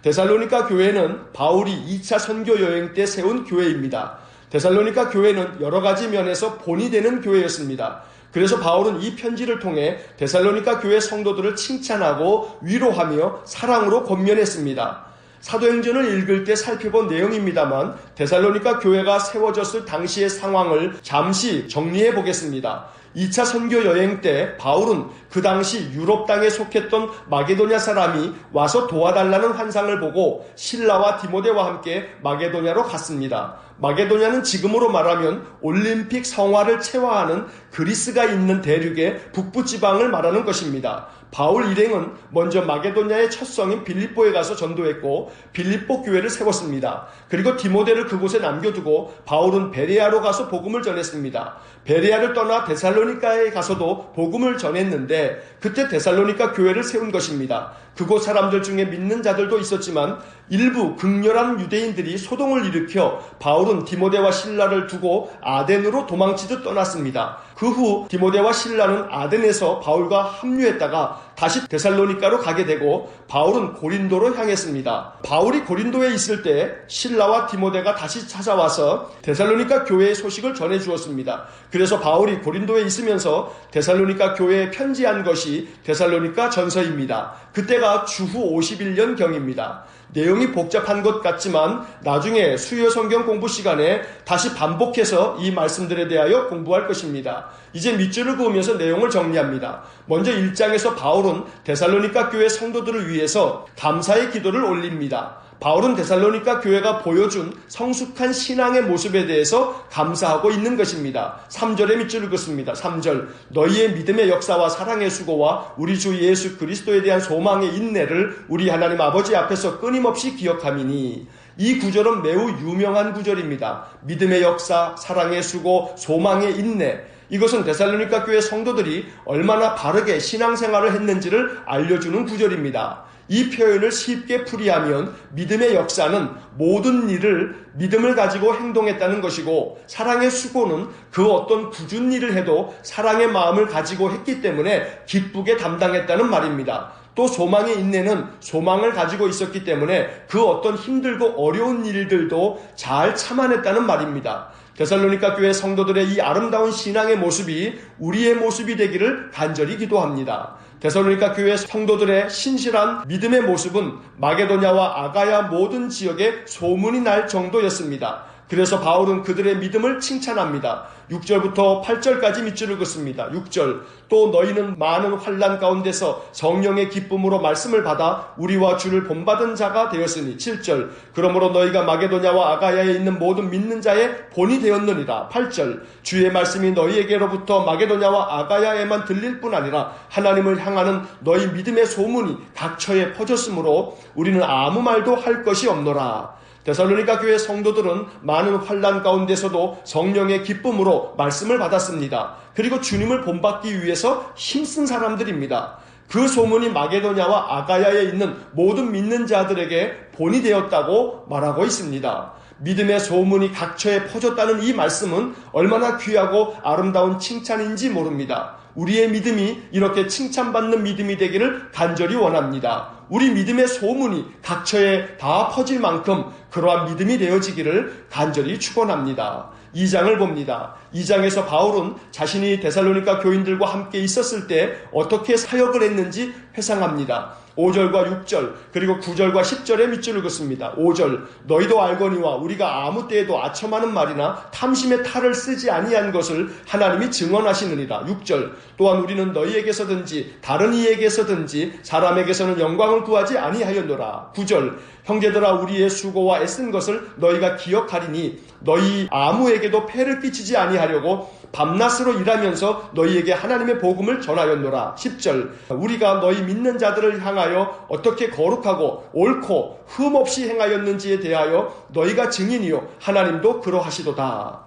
데살로니가 교회는 바울이 2차 선교 여행 때 세운 교회입니다. 데살로니가 교회는 여러 가지 면에서 본이 되는 교회였습니다. 그래서 바울은 이 편지를 통해 데살로니가 교회 성도들을 칭찬하고 위로하며 사랑으로 권면했습니다. 사도행전을 읽을 때 살펴본 내용입니다만 데살로니가 교회가 세워졌을 당시의 상황을 잠시 정리해 보겠습니다. 2차 선교 여행 때 바울은 그 당시 유럽 땅에 속했던 마게도냐 사람이 와서 도와달라는 환상을 보고 실라와 디모데와 함께 마게도냐로 갔습니다. 마게도냐는 지금으로 말하면 올림픽 성화를 체화하는 그리스가 있는 대륙의 북부 지방을 말하는 것입니다. 바울 일행은 먼저 마게도냐의 첫 성인 빌립보에 가서 전도했고 빌립보 교회를 세웠습니다. 그리고 디모데를 그곳에 남겨두고 바울은 베레아로 가서 복음을 전했습니다. 베레아를 떠나 데살로니가 데살로니가에 가서도 복음을 전했는데 그때 데살로니가 교회를 세운 것입니다. 그곳 사람들 중에 믿는 자들도 있었지만 일부 극렬한 유대인들이 소동을 일으켜 바울은 디모데와 실라를 두고 아덴으로 도망치듯 떠났습니다. 그 후 디모데와 실라는 아덴에서 바울과 합류했다가 다시 데살로니가로 가게 되고 바울은 고린도로 향했습니다. 바울이 고린도에 있을 때 실라와 디모데가 다시 찾아와서 데살로니가 교회의 소식을 전해 주었습니다. 그래서 바울이 고린도에 있으면서 데살로니가 교회에 편지한 것이 데살로니가 전서입니다. 그때가 주후 51년경입니다. 내용이 복잡한 것 같지만 나중에 수요 성경 공부 시간에 다시 반복해서 이 말씀들에 대하여 공부할 것입니다. 이제 밑줄을 그으면서 내용을 정리합니다. 먼저 1장에서 바울은 데살로니가 교회 성도들을 위해서 감사의 기도를 올립니다. 바울은 데살로니가 교회가 보여준 성숙한 신앙의 모습에 대해서 감사하고 있는 것입니다. 3절의 밑줄을 긋습니다. 3절, 너희의 믿음의 역사와 사랑의 수고와 우리 주 예수 그리스도에 대한 소망의 인내를 우리 하나님 아버지 앞에서 끊임없이 기억함이니. 이 구절은 매우 유명한 구절입니다. 믿음의 역사, 사랑의 수고, 소망의 인내. 이것은 데살로니가 교회 성도들이 얼마나 바르게 신앙생활을 했는지를 알려주는 구절입니다. 이 표현을 쉽게 풀이하면 믿음의 역사는 모든 일을 믿음을 가지고 행동했다는 것이고, 사랑의 수고는 그 어떤 굳은 일을 해도 사랑의 마음을 가지고 했기 때문에 기쁘게 담당했다는 말입니다. 또 소망의 인내는 소망을 가지고 있었기 때문에 그 어떤 힘들고 어려운 일들도 잘 참아냈다는 말입니다. 데살로니가 교회 성도들의 이 아름다운 신앙의 모습이 우리의 모습이 되기를 간절히 기도합니다. 데살로니가 교회 성도들의 신실한 믿음의 모습은 마게도냐와 아가야 모든 지역에 소문이 날 정도였습니다. 그래서 바울은 그들의 믿음을 칭찬합니다. 6절부터 8절까지 밑줄을 긋습니다. 6절, 또 너희는 많은 환난 가운데서 성령의 기쁨으로 말씀을 받아 우리와 주를 본받은 자가 되었으니. 7절, 그러므로 너희가 마게도냐와 아가야에 있는 모든 믿는 자의 본이 되었느니라. 8절, 주의 말씀이 너희에게로부터 마게도냐와 아가야에만 들릴 뿐 아니라 하나님을 향하는 너희 믿음의 소문이 각처에 퍼졌으므로 우리는 아무 말도 할 것이 없노라. 데살로니가 교회 성도들은 많은 환난 가운데서도 성령의 기쁨으로 말씀을 받았습니다. 그리고 주님을 본받기 위해서 힘쓴 사람들입니다. 그 소문이 마게도냐와 아가야에 있는 모든 믿는 자들에게 본이 되었다고 말하고 있습니다. 믿음의 소문이 각처에 퍼졌다는 이 말씀은 얼마나 귀하고 아름다운 칭찬인지 모릅니다. 우리의 믿음이 이렇게 칭찬받는 믿음이 되기를 간절히 원합니다. 우리 믿음의 소문이 각처에 다 퍼질 만큼 그러한 믿음이 되어지기를 간절히 축원합니다. 2장을 봅니다. 2장에서 바울은 자신이 데살로니가 교인들과 함께 있었을 때 어떻게 사역을 했는지 회상합니다. 5절과 6절 그리고 9절과 10절의 밑줄을 긋습니다. 5절, 너희도 알거니와 우리가 아무 때에도 아첨하는 말이나 탐심의 탈을 쓰지 아니한 것을 하나님이 증언하시느니라. 6절, 또한 우리는 너희에게서든지 다른 이에게서든지 사람에게서는 영광을 구하지 아니하였노라. 9절, 형제들아 우리의 수고와 애쓴 것을 너희가 기억하리니 너희 아무에게도 폐를 끼치지 아니하려고 밤낮으로 일하면서 너희에게 하나님의 복음을 전하였노라. 10절, 우리가 너희 믿는 자들을 향하여 어떻게 거룩하고 옳고 흠없이 행하였는지에 대하여 너희가 증인이요 하나님도 그러하시도다.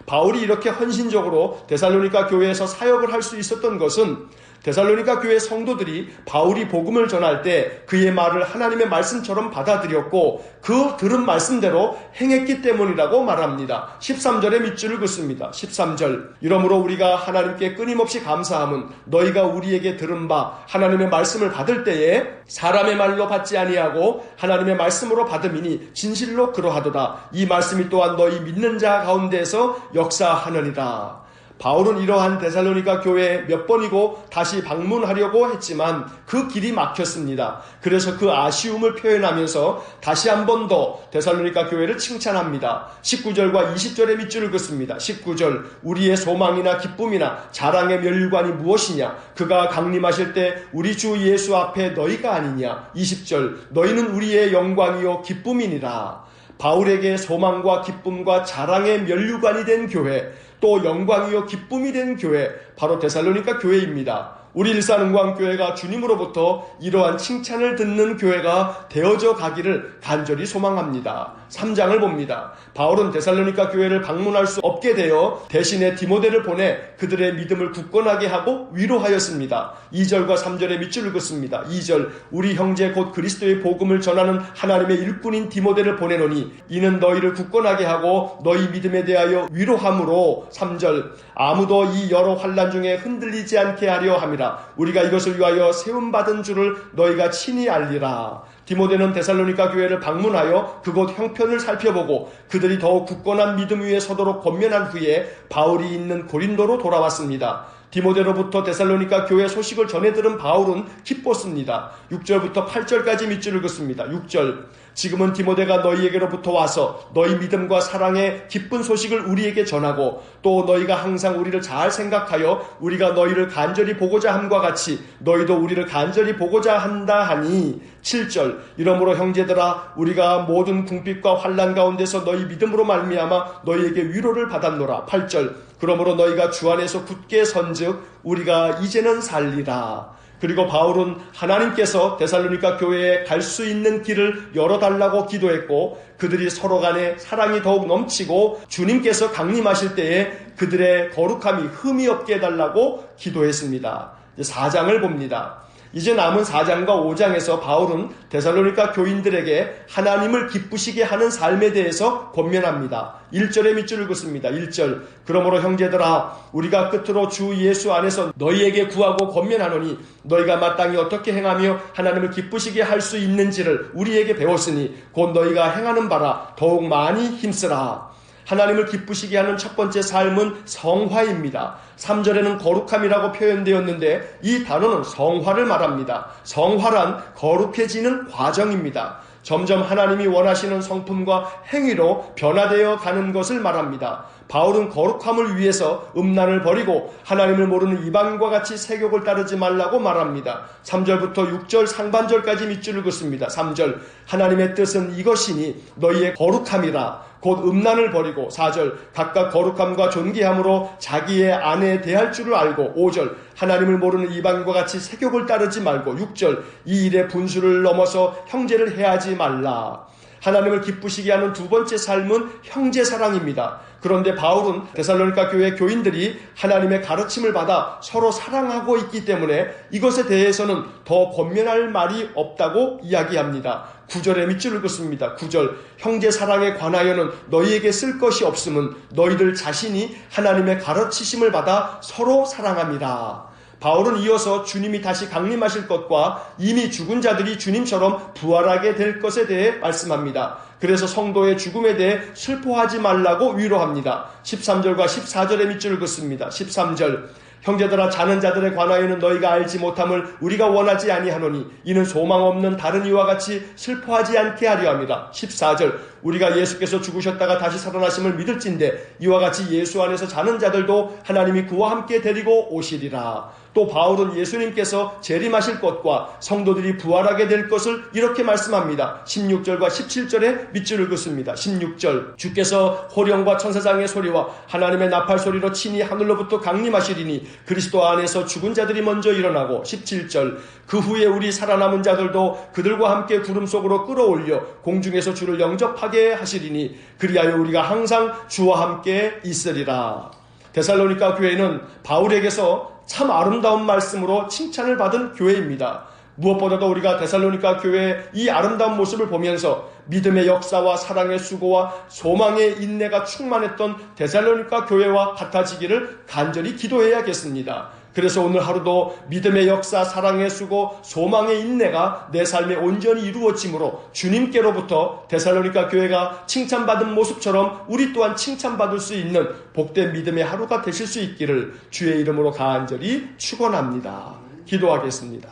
바울이 이렇게 헌신적으로 데살로니가 교회에서 사역을 할 수 있었던 것은 데살로니가 교회 성도들이 바울이 복음을 전할 때 그의 말을 하나님의 말씀처럼 받아들였고 그 들은 말씀대로 행했기 때문이라고 말합니다. 13절의 밑줄을 긋습니다. 13절, 이러므로 우리가 하나님께 끊임없이 감사함은 너희가 우리에게 들은 바 하나님의 말씀을 받을 때에 사람의 말로 받지 아니하고 하나님의 말씀으로 받음이니 진실로 그러하도다. 이 말씀이 또한 너희 믿는 자 가운데에서 역사하느니라. 바울은 이러한 데살로니가 교회에 몇 번이고 다시 방문하려고 했지만 그 길이 막혔습니다. 그래서 그 아쉬움을 표현하면서 다시 한 번 더 데살로니가 교회를 칭찬합니다. 19절과 20절의 밑줄을 긋습니다. 19절, 우리의 소망이나 기쁨이나 자랑의 면류관이 무엇이냐? 그가 강림하실 때 우리 주 예수 앞에 너희가 아니냐? 20절, 너희는 우리의 영광이요 기쁨이니라. 바울에게 소망과 기쁨과 자랑의 면류관이 된 교회, 또 영광이요 기쁨이 된 교회, 바로 데살로니가 교회입니다. 우리 일산은광교회가 주님으로부터 이러한 칭찬을 듣는 교회가 되어져 가기를 간절히 소망합니다. 3장을 봅니다. 바울은 데살로니가 교회를 방문할 수 없게 되어 대신에 디모데를 보내 그들의 믿음을 굳건하게 하고 위로하였습니다. 2절과 3절에 밑줄 긋습니다. 2절 우리 형제 곧 그리스도의 복음을 전하는 하나님의 일꾼인 디모데를 보내노니 이는 너희를 굳건하게 하고 너희 믿음에 대하여 위로함으로 3절 아무도 이 여러 환난 중에 흔들리지 않게 하려 함이라. 우리가 이것을 위하여 세움받은 줄을 너희가 친히 알리라. 디모데는 데살로니가 교회를 방문하여 그곳 형편을 살펴보고 그들이 더욱 굳건한 믿음 위에 서도록 권면한 후에 바울이 있는 고린도로 돌아왔습니다. 디모데로부터 데살로니가 교회 소식을 전해 들은 바울은 기뻤습니다. 6절부터 8절까지 밑줄을 긋습니다. 6절 지금은 디모데가 너희에게로부터 와서 너희 믿음과 사랑의 기쁜 소식을 우리에게 전하고 또 너희가 항상 우리를 잘 생각하여 우리가 너희를 간절히 보고자 함과 같이 너희도 우리를 간절히 보고자 한다 하니 7절 이러므로 형제들아 우리가 모든 궁핍과 환난 가운데서 너희 믿음으로 말미암아 너희에게 위로를 받았노라. 8절 그러므로 너희가 주 안에서 굳게 선즉 우리가 이제는 살리라. 그리고 바울은 하나님께서 데살로니가 교회에 갈 수 있는 길을 열어달라고 기도했고 그들이 서로 간에 사랑이 더욱 넘치고 주님께서 강림하실 때에 그들의 거룩함이 흠이 없게 해달라고 기도했습니다. 4장을 봅니다. 이제 남은 4장과 5장에서 바울은 데살로니가 교인들에게 하나님을 기쁘시게 하는 삶에 대해서 권면합니다. 1절에 밑줄을 긋습니다. 1절 그러므로 형제들아 우리가 끝으로 주 예수 안에서 너희에게 구하고 권면하노니 너희가 마땅히 어떻게 행하며 하나님을 기쁘시게 할 수 있는지를 우리에게 배웠으니 곧 너희가 행하는 바라 더욱 많이 힘쓰라. 하나님을 기쁘시게 하는 첫 번째 삶은 성화입니다. 3절에는 거룩함이라고 표현되었는데 이 단어는 성화를 말합니다. 성화란 거룩해지는 과정입니다. 점점 하나님이 원하시는 성품과 행위로 변화되어 가는 것을 말합니다. 바울은 거룩함을 위해서 음란을 버리고 하나님을 모르는 이방인과 같이 세욕을 따르지 말라고 말합니다. 3절부터 6절 상반절까지 밑줄을 긋습니다. 3절 하나님의 뜻은 이것이니 너희의 거룩함이라 곧 음란을 버리고 4절 각각 거룩함과 존귀함으로 자기의 아내에 대할 줄을 알고 5절 하나님을 모르는 이방인과 같이 세욕을 따르지 말고 6절 이 일의 분수를 넘어서 형제를 해하지 말라. 하나님을 기쁘시게 하는 두 번째 삶은 형제 사랑입니다. 그런데 바울은 데살로니가 교회 교인들이 하나님의 가르침을 받아 서로 사랑하고 있기 때문에 이것에 대해서는 더 권면할 말이 없다고 이야기합니다. 9절에 밑줄을 긋습니다. 9절 형제 사랑에 관하여는 너희에게 쓸 것이 없음은 너희들 자신이 하나님의 가르치심을 받아 서로 사랑합니다. 바울은 이어서 주님이 다시 강림하실 것과 이미 죽은 자들이 주님처럼 부활하게 될 것에 대해 말씀합니다. 그래서 성도의 죽음에 대해 슬퍼하지 말라고 위로합니다. 13절과 14절의 밑줄을 긋습니다. 13절 형제들아 자는 자들에 관하여는 너희가 알지 못함을 우리가 원하지 아니하노니 이는 소망 없는 다른 이와 같이 슬퍼하지 않게 하려 합니다. 14절 우리가 예수께서 죽으셨다가 다시 살아나심을 믿을진대 이와 같이 예수 안에서 자는 자들도 하나님이 그와 함께 데리고 오시리라. 또 바울은 예수님께서 재림하실 것과 성도들이 부활하게 될 것을 이렇게 말씀합니다. 16절과 17절에 밑줄을 긋습니다. 16절 주께서 호령과 천사장의 소리와 하나님의 나팔 소리로 친히 하늘로부터 강림하시리니 그리스도 안에서 죽은 자들이 먼저 일어나고 17절 그 후에 우리 살아남은 자들도 그들과 함께 구름 속으로 끌어올려 공중에서 주를 영접하게 하시리니 그리하여 우리가 항상 주와 함께 있으리라. 데살로니가 교회는 바울에게서 참 아름다운 말씀으로 칭찬을 받은 교회입니다. 무엇보다도 우리가 데살로니가 교회의 이 아름다운 모습을 보면서 믿음의 역사와 사랑의 수고와 소망의 인내가 충만했던 데살로니가 교회와 같아지기를 간절히 기도해야겠습니다. 그래서 오늘 하루도 믿음의 역사, 사랑의 수고, 소망의 인내가 내 삶에 온전히 이루어지므로 주님께로부터 데살로니가 교회가 칭찬받은 모습처럼 우리 또한 칭찬받을 수 있는 복된 믿음의 하루가 되실 수 있기를 주의 이름으로 간절히 축원합니다. 기도하겠습니다.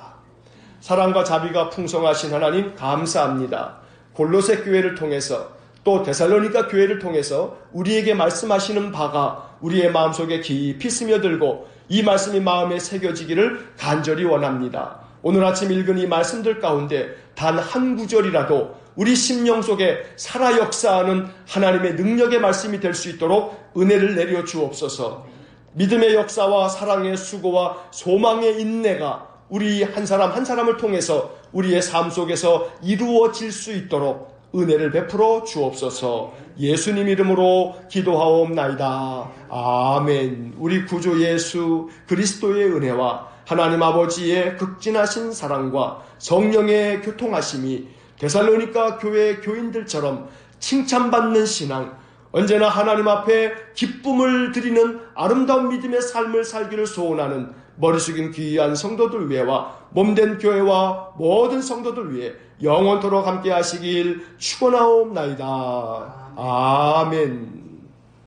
사랑과 자비가 풍성하신 하나님 감사합니다. 골로새 교회를 통해서 또 데살로니가 교회를 통해서 우리에게 말씀하시는 바가 우리의 마음속에 깊이 스며들고 이 말씀이 마음에 새겨지기를 간절히 원합니다. 오늘 아침 읽은 이 말씀들 가운데 단 한 구절이라도 우리 심령 속에 살아 역사하는 하나님의 능력의 말씀이 될 수 있도록 은혜를 내려 주옵소서. 믿음의 역사와 사랑의 수고와 소망의 인내가 우리 한 사람 한 사람을 통해서 우리의 삶 속에서 이루어질 수 있도록 은혜를 베풀어 주옵소서. 예수님 이름으로 기도하옵나이다. 아멘. 우리 구주 예수 그리스도의 은혜와 하나님 아버지의 극진하신 사랑과 성령의 교통하심이 데살로니가 교회 교인들처럼 칭찬받는 신앙, 언제나 하나님 앞에 기쁨을 드리는 아름다운 믿음의 삶을 살기를 소원하는 머리 숙인 귀한 성도들 위에와 몸된 교회와 모든 성도들 위해 영원토록 함께 하시길 축원하옵나이다. 아멘.